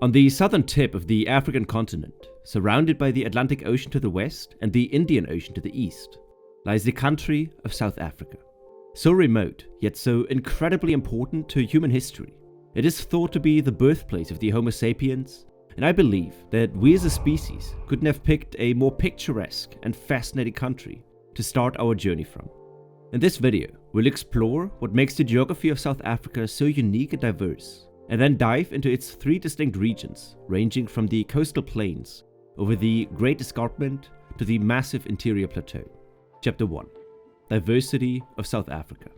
On the southern tip of the African continent, surrounded by the Atlantic Ocean to the west and the Indian Ocean to the east, lies the country of South Africa. So remote, yet so incredibly important to human history. It is thought to be the birthplace of the Homo sapiens, and I believe that we as a species couldn't have picked a more picturesque and fascinating country to start our journey from. In this video, we'll explore what makes the geography of South Africa so unique and diverse, and then dive into its three distinct regions, ranging from the coastal plains over the Great Escarpment to the massive Interior Plateau. Chapter 1. Diversity of South Africa.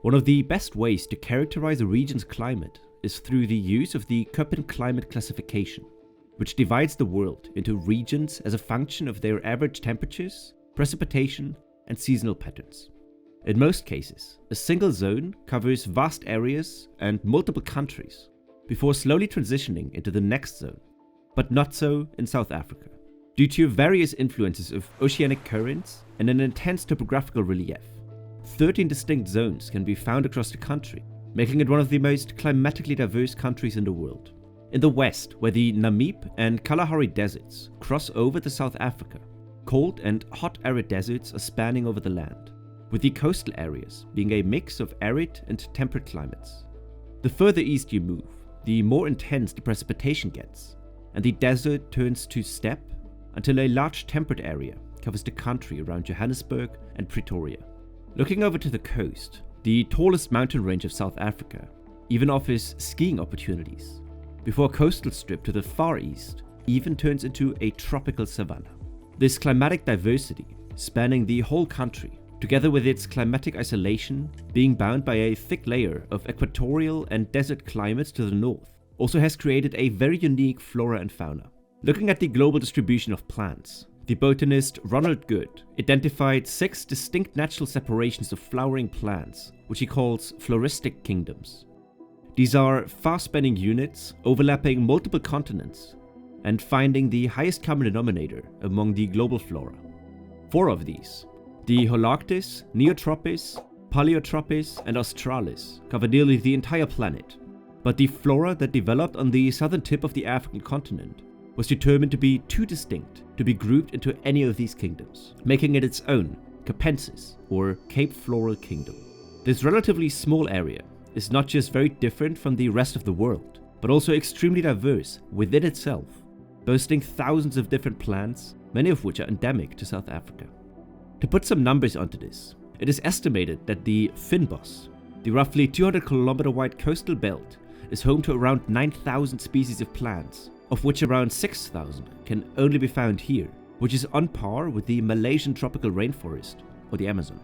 One of the best ways to characterize a region's climate is through the use of the Köppen climate classification, which divides the world into regions as a function of their average temperatures, precipitation, and seasonal patterns. In most cases, a single zone covers vast areas and multiple countries before slowly transitioning into the next zone, but not so in South Africa. Due to various influences of oceanic currents and an intense topographical relief, 13 distinct zones can be found across the country, making it one of the most climatically diverse countries in the world. In the west, where the Namib and Kalahari deserts cross over to South Africa, cold and hot arid deserts are spanning over the land, with the coastal areas being a mix of arid and temperate climates. The further east you move, the more intense the precipitation gets, and the desert turns to steppe until a large temperate area covers the country around Johannesburg and Pretoria. Looking over to the coast, the tallest mountain range of South Africa even offers skiing opportunities, before a coastal strip to the far east even turns into a tropical savanna. This climatic diversity, spanning the whole country, together with its climatic isolation being bound by a thick layer of equatorial and desert climates to the north, also has created a very unique flora and fauna. Looking at the global distribution of plants, the botanist Ronald Good identified 6 distinct natural separations of flowering plants, which he calls floristic kingdoms. These are far-spanning units overlapping multiple continents and finding the highest common denominator among the global flora. 4 of these, the Holarctis, Neotropis, Paleotropis, and Australis, cover nearly the entire planet, but the flora that developed on the southern tip of the African continent was determined to be too distinct to be grouped into any of these kingdoms, making it its own Capensis, or Cape Floral Kingdom. This relatively small area is not just very different from the rest of the world, but also extremely diverse within itself, boasting thousands of different plants, many of which are endemic to South Africa. To put some numbers onto this, it is estimated that the Fynbos, the roughly 200-kilometer wide coastal belt, is home to around 9,000 species of plants, of which around 6,000 can only be found here, which is on par with the Malaysian tropical rainforest or the Amazon.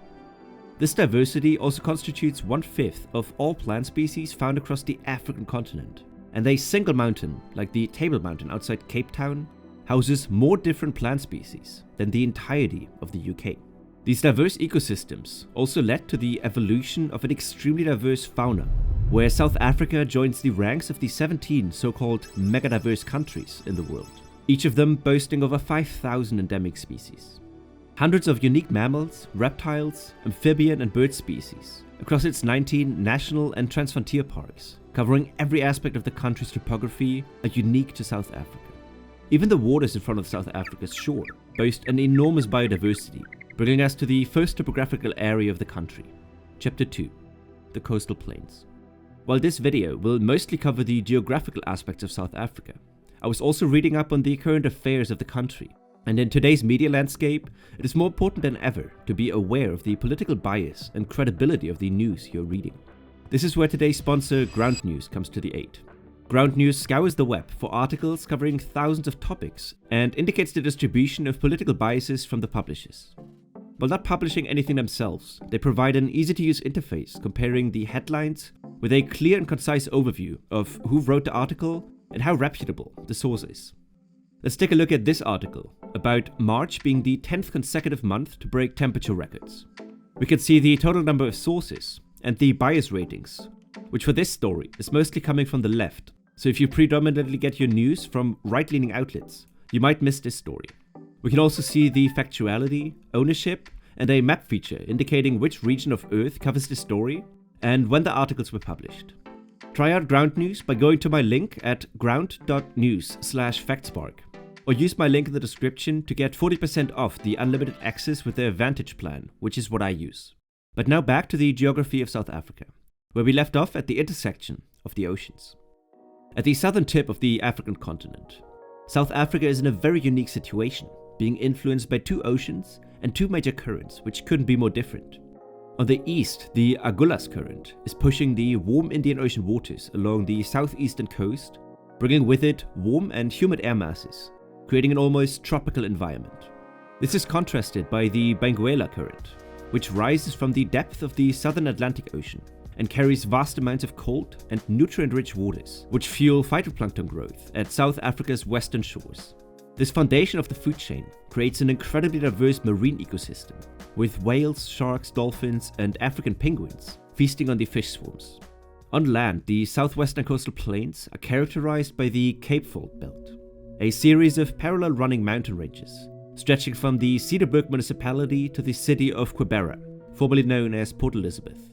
This diversity also constitutes 1/5 of all plant species found across the African continent, and a single mountain, like the Table Mountain outside Cape Town, houses more different plant species than the entirety of the UK. These diverse ecosystems also led to the evolution of an extremely diverse fauna, where South Africa joins the ranks of the 17 so-called megadiverse countries in the world, each of them boasting over 5,000 endemic species. Hundreds of unique mammals, reptiles, amphibian and bird species across its 19 national and transfrontier parks, covering every aspect of the country's topography, are unique to South Africa. Even the waters in front of South Africa's shore boast an enormous biodiversity, bringing us to the first topographical area of the country. Chapter 2. The Coastal Plains. While this video will mostly cover the geographical aspects of South Africa, I was also reading up on the current affairs of the country, and in today's media landscape, it is more important than ever to be aware of the political bias and credibility of the news you're reading. This is where today's sponsor, Ground News, comes to the aid. Ground News scours the web for articles covering thousands of topics and indicates the distribution of political biases from the publishers. While not publishing anything themselves, they provide an easy-to-use interface comparing the headlines with a clear and concise overview of who wrote the article and how reputable the source is. Let's take a look at this article about March being the 10th consecutive month to break temperature records. We can see the total number of sources and the bias ratings, which for this story is mostly coming from the left, so if you predominantly get your news from right-leaning outlets, you might miss this story. We can also see the factuality, ownership, and a map feature indicating which region of Earth covers the story and when the articles were published. Try out Ground News by going to my link at ground.news/factspark, or use my link in the description to get 40% off the unlimited access with the Advantage plan, which is what I use. But now back to the geography of South Africa, where we left off at the intersection of the oceans. At the southern tip of the African continent, South Africa is in a very unique situation, being influenced by two oceans and two major currents which couldn't be more different. On the east, the Agulhas current is pushing the warm Indian Ocean waters along the southeastern coast, bringing with it warm and humid air masses, creating an almost tropical environment. This is contrasted by the Benguela current, which rises from the depth of the southern Atlantic Ocean and carries vast amounts of cold and nutrient-rich waters, which fuel phytoplankton growth at South Africa's western shores. This foundation of the food chain creates an incredibly diverse marine ecosystem, with whales, sharks, dolphins, and African penguins feasting on the fish swarms. On land, the southwestern coastal plains are characterized by the Cape Fault Belt, a series of parallel running mountain ranges stretching from the Cedarburg municipality to the city of Quebera, formerly known as Port Elizabeth.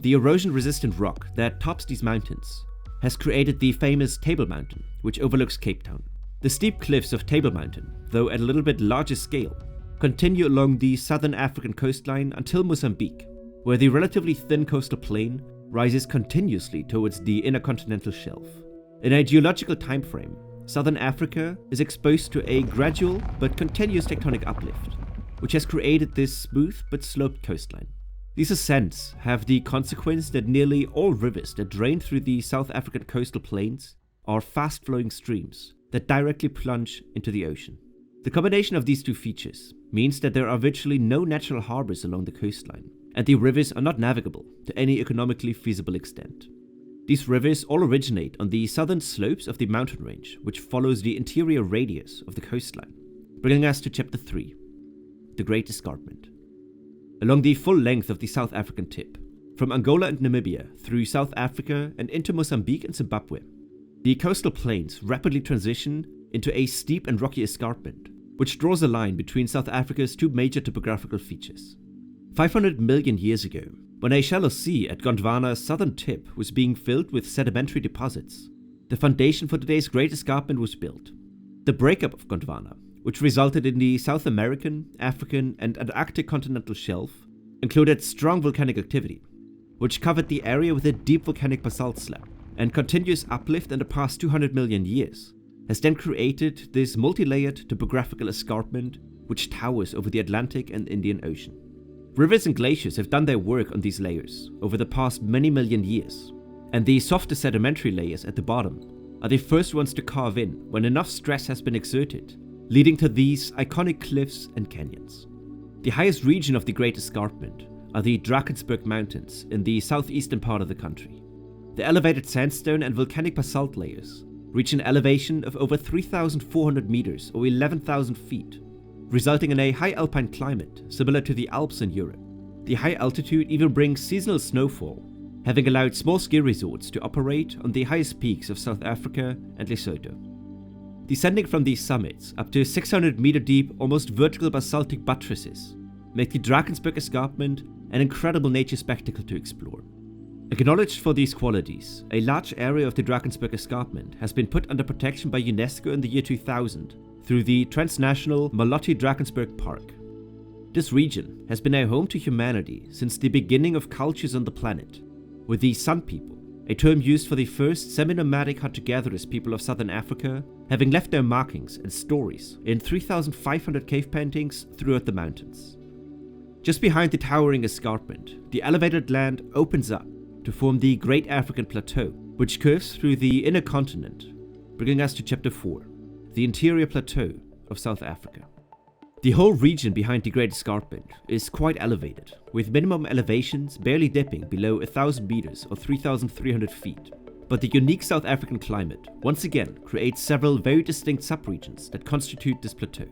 The erosion-resistant rock that tops these mountains has created the famous Table Mountain, which overlooks Cape Town. The steep cliffs of Table Mountain, though at a little bit larger scale, continue along the southern African coastline until Mozambique, where the relatively thin coastal plain rises continuously towards the intercontinental shelf. In a geological time frame, southern Africa is exposed to a gradual but continuous tectonic uplift, which has created this smooth but sloped coastline. These ascents have the consequence that nearly all rivers that drain through the South African coastal plains are fast-flowing streams that directly plunge into the ocean. The combination of these two features means that there are virtually no natural harbors along the coastline, and the rivers are not navigable to any economically feasible extent. These rivers all originate on the southern slopes of the mountain range, which follows the interior radius of the coastline, bringing us to Chapter 3, the Great Escarpment. Along the full length of the South African tip, from Angola and Namibia through South Africa and into Mozambique and Zimbabwe, the coastal plains rapidly transition into a steep and rocky escarpment, which draws a line between South Africa's two major topographical features. 500 million years ago, when a shallow sea at Gondwana's southern tip was being filled with sedimentary deposits, the foundation for today's Great Escarpment was built. The breakup of Gondwana, which resulted in the South American, African, and Antarctic continental shelf, included strong volcanic activity, which covered the area with a deep volcanic basalt slab, and continuous uplift in the past 200 million years has then created this multi-layered topographical escarpment which towers over the Atlantic and Indian Ocean. Rivers and glaciers have done their work on these layers over the past many million years, and the softer sedimentary layers at the bottom are the first ones to carve in when enough stress has been exerted, leading to these iconic cliffs and canyons. The highest region of the Great Escarpment are the Drakensberg Mountains in the southeastern part of the country. The elevated sandstone and volcanic basalt layers reach an elevation of over 3,400 meters or 11,000 feet, resulting in a high alpine climate similar to the Alps in Europe. The high altitude even brings seasonal snowfall, having allowed small ski resorts to operate on the highest peaks of South Africa and Lesotho. Descending from these summits up to 600 meter deep, almost vertical basaltic buttresses make the Drakensberg Escarpment an incredible nature spectacle to explore. Acknowledged for these qualities, a large area of the Drakensberg Escarpment has been put under protection by UNESCO in the year 2000 through the transnational Molotti Drakensberg Park. This region has been a home to humanity since the beginning of cultures on the planet, with the Sun People, a term used for the first semi-nomadic hunter-gatherers people of southern Africa, having left their markings and stories in 3,500 cave paintings throughout the mountains. Just behind the towering escarpment, the elevated land opens up to form the Great African Plateau, which curves through the inner continent, bringing us to Chapter 4, the Interior Plateau of South Africa. The whole region behind the Great Escarpment is quite elevated, with minimum elevations barely dipping below 1,000 meters or 3,300 feet. But the unique South African climate once again creates several very distinct subregions that constitute this plateau.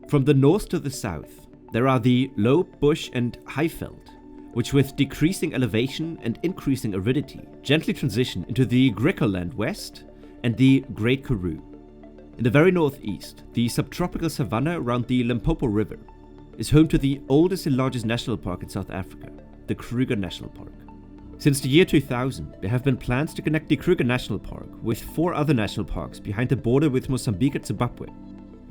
From the north to the south, there are the low bush and highveld, which with decreasing elevation and increasing aridity gently transition into the Griqualand west and the Great Karoo. In the very northeast, the subtropical savanna around the Limpopo River is home to the oldest and largest national park in South Africa, the Kruger National Park. Since the year 2000, there have been plans to connect the Kruger National Park with 4 other national parks behind the border with Mozambique and Zimbabwe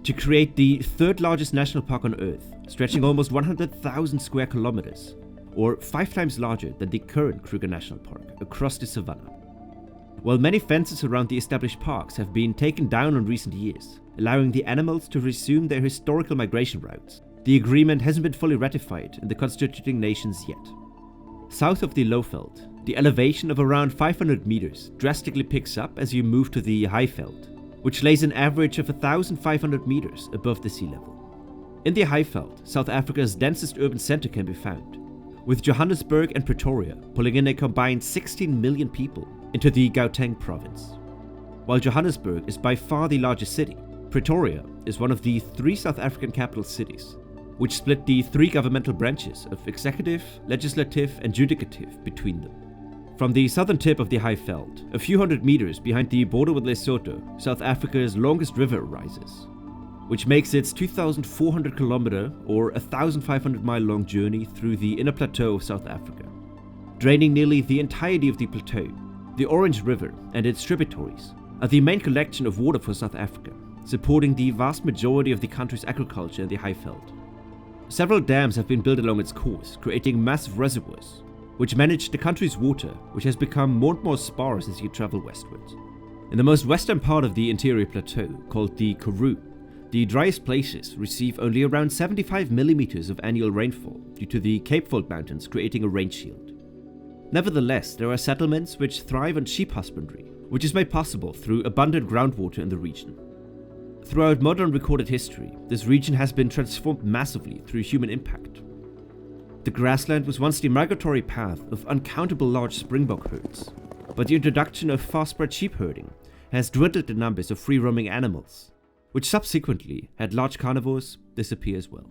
to create the 3rd largest national park on Earth, stretching almost 100,000 square kilometers, or 5 times larger than the current Kruger National Park, across the savannah. While many fences around the established parks have been taken down in recent years, allowing the animals to resume their historical migration routes, the agreement hasn't been fully ratified in the constituting nations yet. South of the Lowveld, the elevation of around 500 meters drastically picks up as you move to the Highveld, which lays an average of 1,500 meters above the sea level. In the Highveld, South Africa's densest urban center can be found, with Johannesburg and Pretoria pulling in a combined 16 million people into the Gauteng province. While Johannesburg is by far the largest city, Pretoria is one of the 3 South African capital cities, which split the 3 governmental branches of executive, legislative and judicative between them. From the southern tip of the Highveld, a few hundred meters behind the border with Lesotho, South Africa's longest river arises, which makes its 2,400 kilometer or 1,500 mile long journey through the inner plateau of South Africa. Draining nearly the entirety of the plateau, the Orange River and its tributaries are the main collection of water for South Africa, supporting the vast majority of the country's agriculture in the Highveld. Several dams have been built along its course, creating massive reservoirs, which manage the country's water, which has become more and more sparse as you travel westwards. In the most western part of the Interior Plateau, called the Karoo, the driest places receive only around 75 millimeters of annual rainfall due to the Cape Fold Mountains creating a rain shield. Nevertheless, there are settlements which thrive on sheep husbandry, which is made possible through abundant groundwater in the region. Throughout modern recorded history, this region has been transformed massively through human impact. The grassland was once the migratory path of uncountable large springbok herds, but the introduction of fast-spread sheep herding has dwindled the numbers of free-roaming animals, which subsequently had large carnivores disappear as well.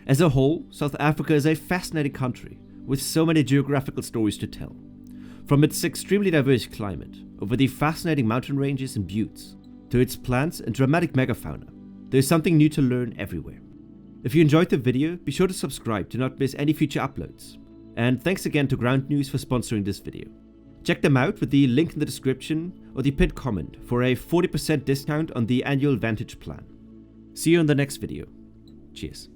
As a whole, South Africa is a fascinating country with so many geographical stories to tell. From its extremely diverse climate, over the fascinating mountain ranges and buttes, to its plants and dramatic megafauna, there is something new to learn everywhere. If you enjoyed the video, be sure to subscribe to not miss any future uploads. And thanks again to Ground News for sponsoring this video. Check them out with the link in the description or the pinned comment for a 40% discount on the annual Vantage plan. See you in the next video. Cheers.